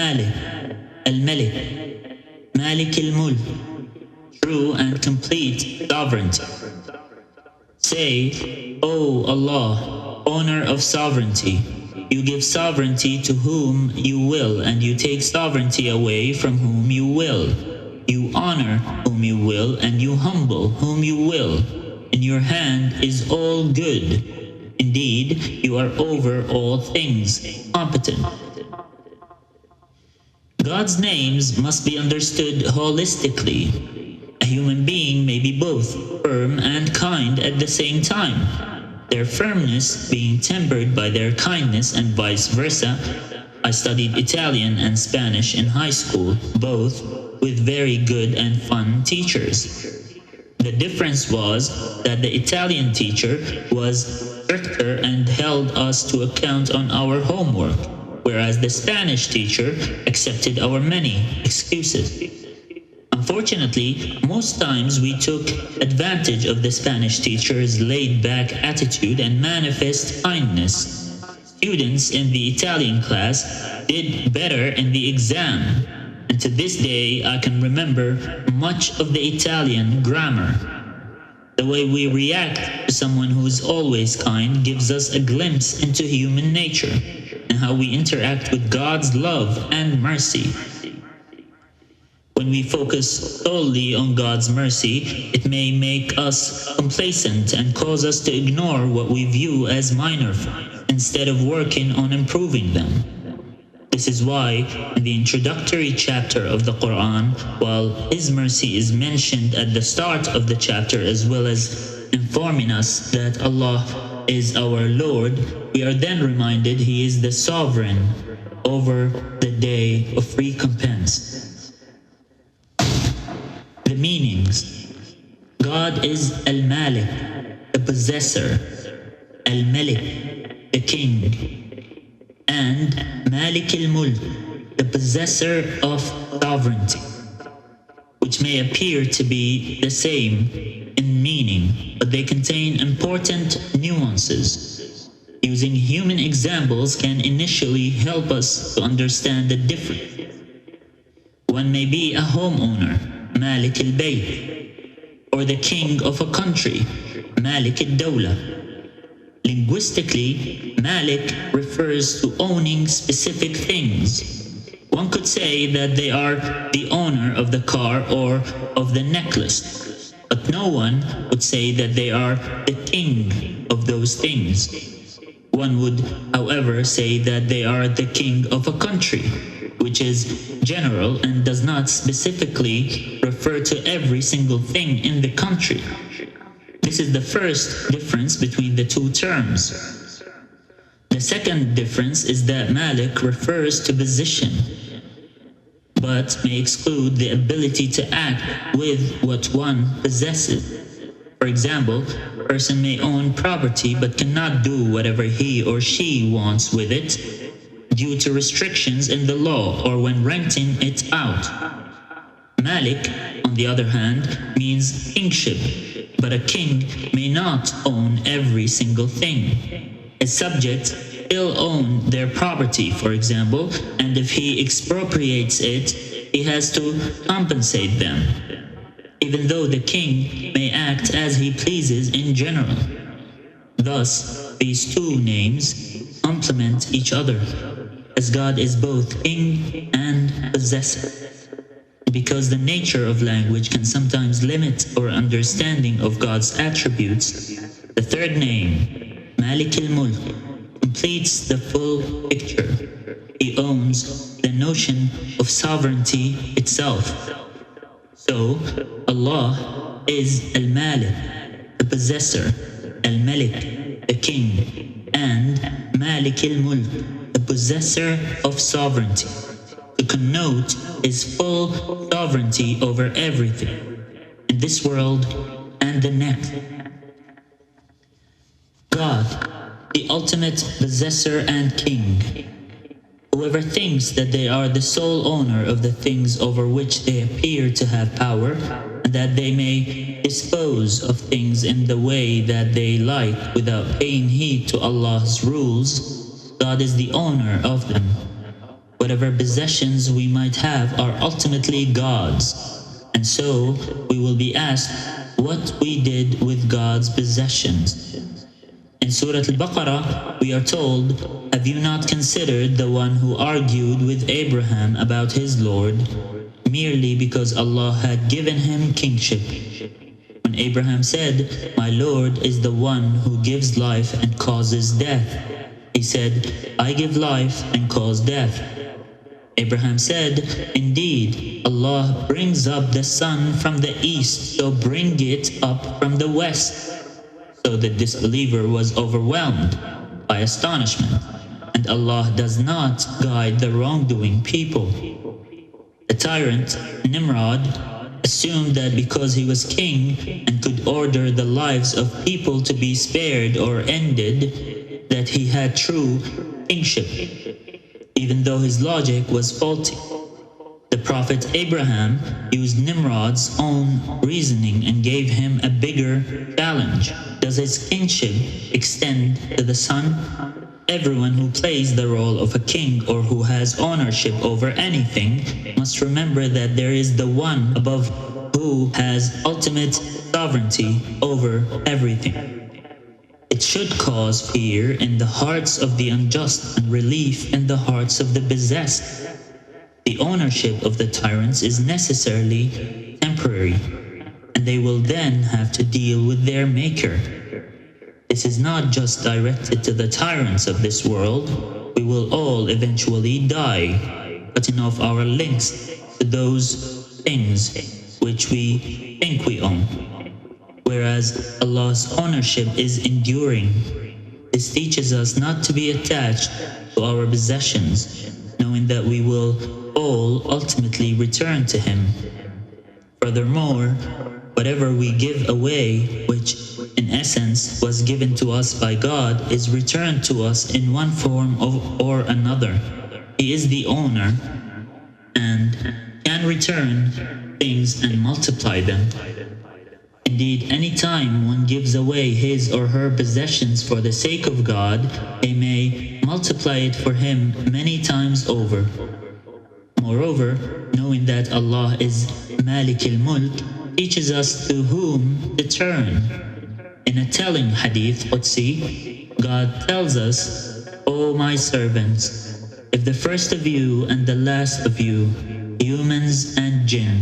Malik, Al-Malik, Maalik Al Mulk, true and complete sovereignty. Say, O Allah, owner of sovereignty, you give sovereignty to whom you will, and you take sovereignty away from whom you will. You honor whom you will, and you humble whom you will. In your hand is all good. Indeed, you are over all things competent. God's names must be understood holistically. A human being may be both firm and kind at the same time, their firmness being tempered by their kindness and vice versa. I studied Italian and Spanish in high school, both with very good and fun teachers. The difference was that the Italian teacher was stricter and held us to account on our homework, whereas the Spanish teacher accepted our many excuses. Unfortunately, most times we took advantage of the Spanish teacher's laid-back attitude and manifest kindness. Students in the Italian class did better in the exam, and to this day I can remember much of the Italian grammar. The way we react to someone who is always kind gives us a glimpse into human nature and how we interact with God's love and mercy. When we focus solely on God's mercy, it may make us complacent and cause us to ignore what we view as minor faults instead of working on improving them. This is why, in the introductory chapter of the Quran, while His mercy is mentioned at the start of the chapter as well as informing us that Allah is our Lord, we are then reminded He is the sovereign over the day of recompense. The meanings: God is Al-Malik, the possessor, Al-Malik, the king, and Maalik Al Mulk, the possessor of sovereignty, which may appear to be the same in meaning, but they contain important nuances. Using human examples can initially help us to understand the difference. One may be a homeowner, Malik al-Bayt, or the king of a country, Malik al-Dawla. Linguistically, Malik refers to owning specific things. One could say that they are the owner of the car or of the necklace, but no one would say that they are the king of those things. One would, however, say that they are the king of a country, which is general and does not specifically refer to every single thing in the country. This is the first difference between the two terms. The second difference is that Malik refers to position, but may exclude the ability to act with what one possesses. For example, a person may own property but cannot do whatever he or she wants with it due to restrictions in the law or when renting it out. Malik, on the other hand, means kingship, but a king may not own every single thing. His subjects still own their property, for example, and if he expropriates it, he has to compensate them, even though the king may act as he pleases in general. Thus, these two names complement each other, as God is both king and possessor. Because the nature of language can sometimes limit our understanding of God's attributes, the third name, Maalik Al Mulk, completes the full picture. He owns the notion of sovereignty itself. So, Allah is Al-Malik, the possessor, Al-Malik, the king, and Maalik Al Mulk, the possessor of sovereignty, to connote his full sovereignty over everything, in this world and the next. God, the ultimate possessor and king. Whoever thinks that they are the sole owner of the things over which they appear to have power, and that they may dispose of things in the way that they like without paying heed to Allah's rules, God is the owner of them. whatever possessions we might have are ultimately God's. And so we will be asked what we did with God's possessions. In Surah Al-Baqarah, we are told, "Have you not considered the one who argued with Abraham about his Lord, merely because Allah had given him kingship? When Abraham said, 'My Lord is the one who gives life and causes death,' he said, 'I give life and cause death.' Abraham said, 'Indeed, Allah brings up the sun from the east, so bring it up from the west.' So the disbeliever was overwhelmed by astonishment, and Allah does not guide the wrongdoing people. The tyrant, Nimrod, assumed that because he was king and could order the lives of people to be spared or ended, that he had true kingship, even though his logic was faulty. The Prophet Abraham used Nimrod's own reasoning and gave him a bigger challenge. Does his kingship extend to the sun? Everyone who plays the role of a king or who has ownership over anything must remember that there is the one above who has ultimate sovereignty over everything. It should cause fear in the hearts of the unjust and relief in the hearts of the possessed. The ownership of the tyrants is necessarily temporary, and they will then have to deal with their maker. This is not just directed to the tyrants of this world. We will all eventually die, cutting off our links to those things which we think we own, whereas Allah's ownership is enduring. This teaches us not to be attached to our possessions, knowing that we will all ultimately return to Him. Furthermore, whatever we give away, which in essence was given to us by God, is returned to us in one form or another. He is the owner and can return things and multiply them. Indeed, any time one gives away his or her possessions for the sake of God, He may multiply it for him many times over. Moreover, knowing that Allah is Maalik Al Mulk teaches us to whom to turn. In a telling hadith Qudsi, God tells us, "O my servants, if the first of you and the last of you, humans and jinn,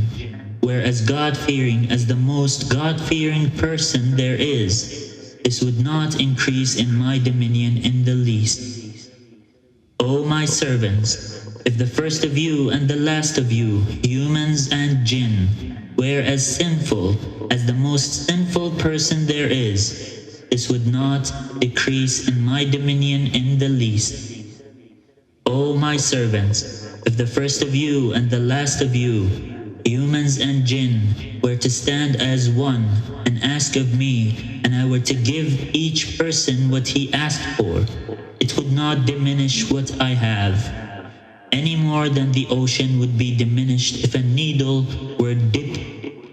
were as God-fearing as the most God-fearing person there is, this would not increase in my dominion in the least. O my servants, if the first of you and the last of you, humans and jinn, were as sinful as the most sinful person there is, this would not decrease in my dominion in the least. O my servants, if the first of you and the last of you, humans and jinn, were to stand as one and ask of me, and I were to give each person what he asked for, it would not diminish what I have, any more than the ocean would be diminished if a needle were dipped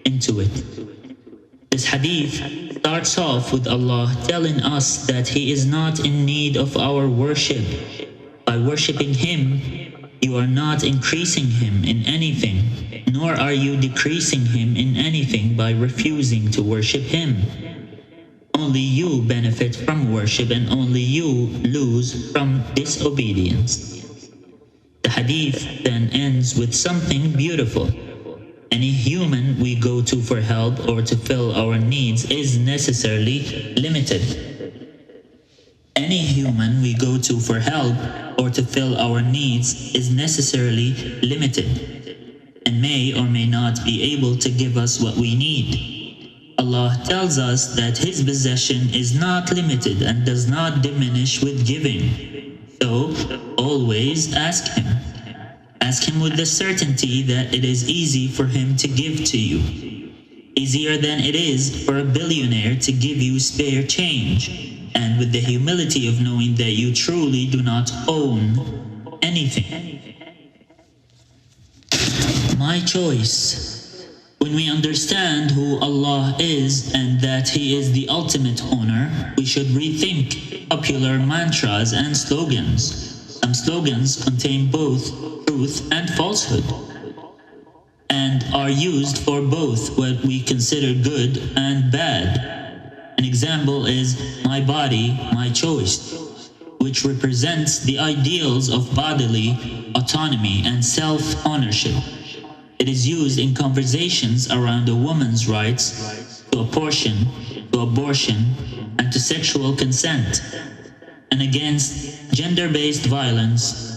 into it." This hadith starts off with Allah telling us that He is not in need of our worship. By worshipping Him, you are not increasing Him in anything, nor are you decreasing Him in anything by refusing to worship Him. Only you benefit from worship and only you lose from disobedience. The hadith then ends with something beautiful. Any human we go to for help or to fill our needs is necessarily limited. Any human we go to for help or to fill our needs is necessarily limited and may or may not be able to give us what we need. Allah tells us that His possession is not limited and does not diminish with giving. So, always ask Him. Ask Him with the certainty that it is easy for Him to give to you. Easier than it is for a billionaire to give you spare change, and with the humility of knowing that you truly do not own anything. My choice. When we understand who Allah is and that He is the ultimate owner, we should rethink popular mantras and slogans. Some slogans contain both truth and falsehood and are used for both what we consider good and bad. An example is "my body, my choice," which represents the ideals of bodily autonomy and self-ownership. It is used in conversations around a woman's rights to abortion, and to sexual consent, and against gender-based violence.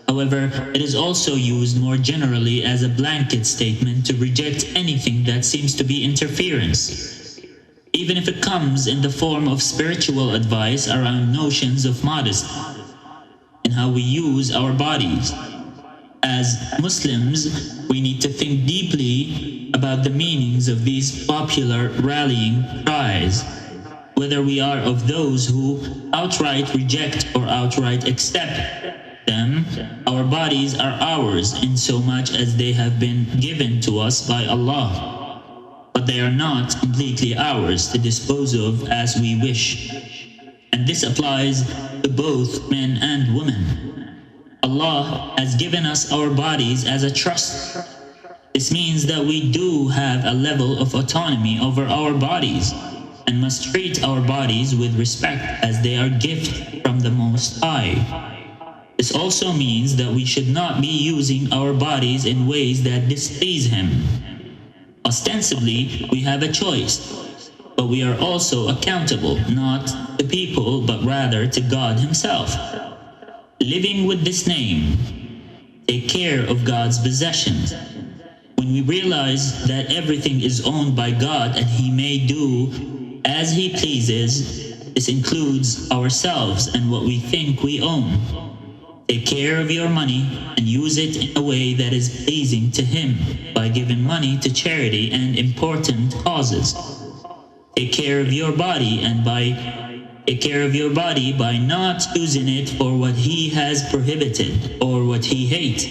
However, it is also used more generally as a blanket statement to reject anything that seems to be interference, even if it comes in the form of spiritual advice around notions of modesty and how we use our bodies. As Muslims, we need to think deeply about the meanings of these popular rallying cries, whether we are of those who outright reject or outright accept them. Our bodies are ours in so much as they have been given to us by Allah, but they are not completely ours to dispose of as we wish. And this applies to both men and women. Allah has given us our bodies as a trust. This means that we do have a level of autonomy over our bodies and must treat our bodies with respect as they are gifts from the Most High. This also means that we should not be using our bodies in ways that displease Him. Ostensibly, we have a choice, but we are also accountable, not to people, but rather to God Himself. Living with this name, take care of God's possessions. When we realize that everything is owned by God and He may do as He pleases, this includes ourselves and what we think we own. Take care of your money and use it in a way that is pleasing to Him by giving money to charity and important causes. Take care of your body by not using it for what He has prohibited or what He hates.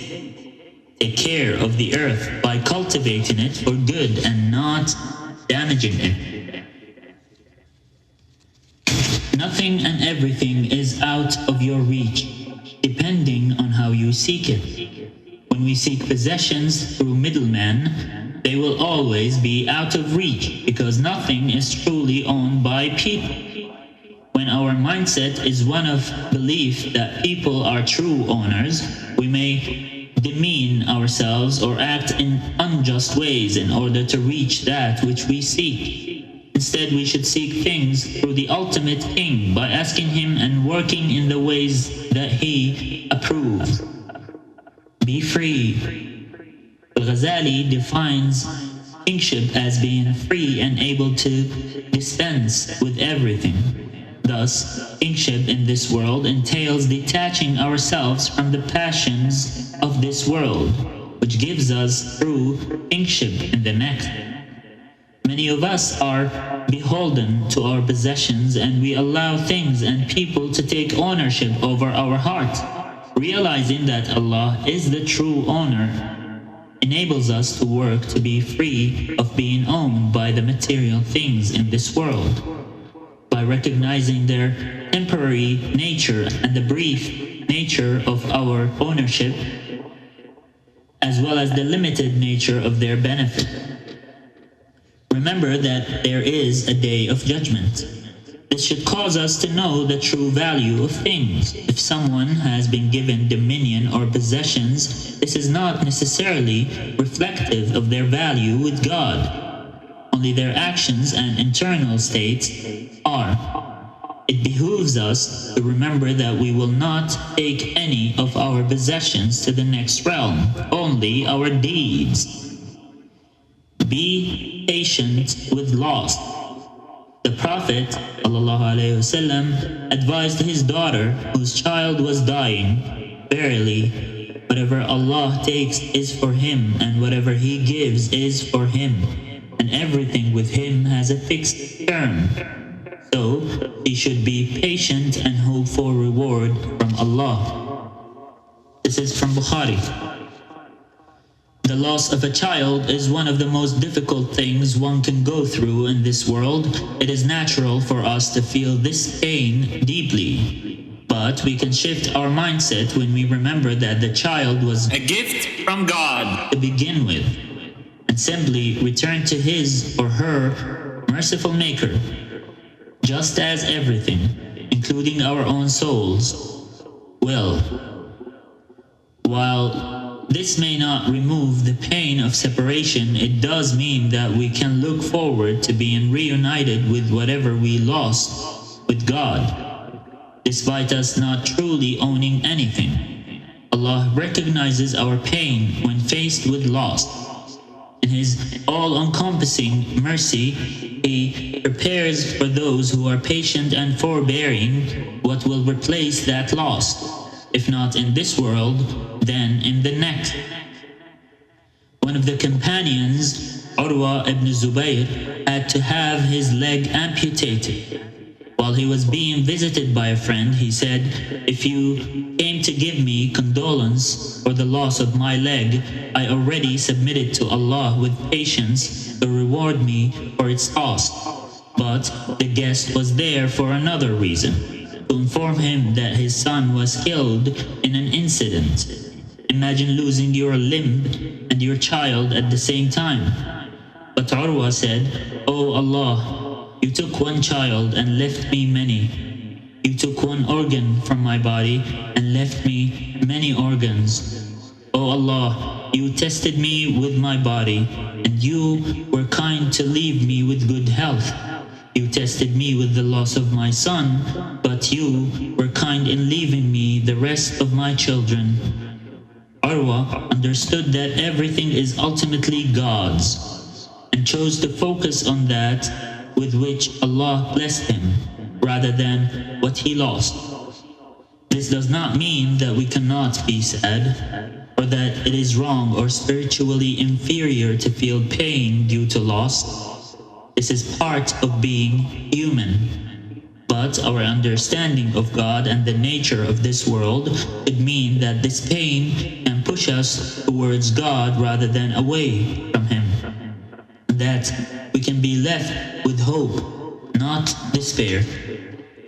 Take care of the earth by cultivating it for good and not damaging it. Nothing and everything is out of your reach, depending on how you seek it. When we seek possessions through middlemen, they will always be out of reach because nothing is truly owned by people. When our mindset is one of belief that people are true owners, we may demean ourselves or act in unjust ways in order to reach that which we seek. Instead, we should seek things through the ultimate King by asking Him and working in the ways that He approves. Be free. Al-Ghazali defines kingship as being free and able to dispense with everything. Thus, kingship in this world entails detaching ourselves from the passions of this world, which gives us true kingship in the next. Many of us are beholden to our possessions, and we allow things and people to take ownership over our heart. Realizing that Allah is the true owner enables us to work to be free of being owned by the material things in this world. By recognizing their temporary nature and the brief nature of our ownership, as well as the limited nature of their benefit. Remember that there is a day of judgment. This should cause us to know the true value of things. If someone has been given dominion or possessions, this is not necessarily reflective of their value with God. Only their actions and internal states are. It behooves us to remember that we will not take any of our possessions to the next realm, only our deeds. Be patient with loss. The Prophet ﷺ advised his daughter whose child was dying, "Verily, whatever Allah takes is for him, and whatever He gives is for him, and everything with Him has a fixed term. So he should be patient and hope for reward from Allah." This is from Bukhari. The loss of a child is one of the most difficult things one can go through in this world. It is natural for us to feel this pain deeply. But we can shift our mindset when we remember that the child was a gift from God to begin with, and simply return to his or her merciful Maker, just as everything, including our own souls, will. While this may not remove the pain of separation, it does mean that we can look forward to being reunited with whatever we lost with God, despite us not truly owning anything. Allah recognizes our pain when faced with loss. In His all-encompassing mercy, He prepares for those who are patient and forbearing what will replace that loss. If not in this world, then in the next. One of the companions, Urwa ibn Zubayr, had to have his leg amputated. While he was being visited by a friend, he said, "If you came to give me condolence for the loss of my leg, I already submitted to Allah with patience to reward me for its cost." But the guest was there for another reason, to inform him that his son was killed in an incident. Imagine losing your limb and your child at the same time. But Urwa said, "O Allah, you took one child and left me many. You took one organ from my body and left me many organs. O Allah, you tested me with my body, and you were kind to leave me with good health. You tested me with the loss of my son, but you were kind in leaving me the rest of my children." Urwa understood that everything is ultimately God's, and chose to focus on that with which Allah blessed him, rather than what he lost. This does not mean that we cannot be sad, or that it is wrong or spiritually inferior to feel pain due to loss. This is part of being human. But our understanding of God and the nature of this world could mean that this pain can push us towards God rather than away from Him. That we can be left with hope, not despair.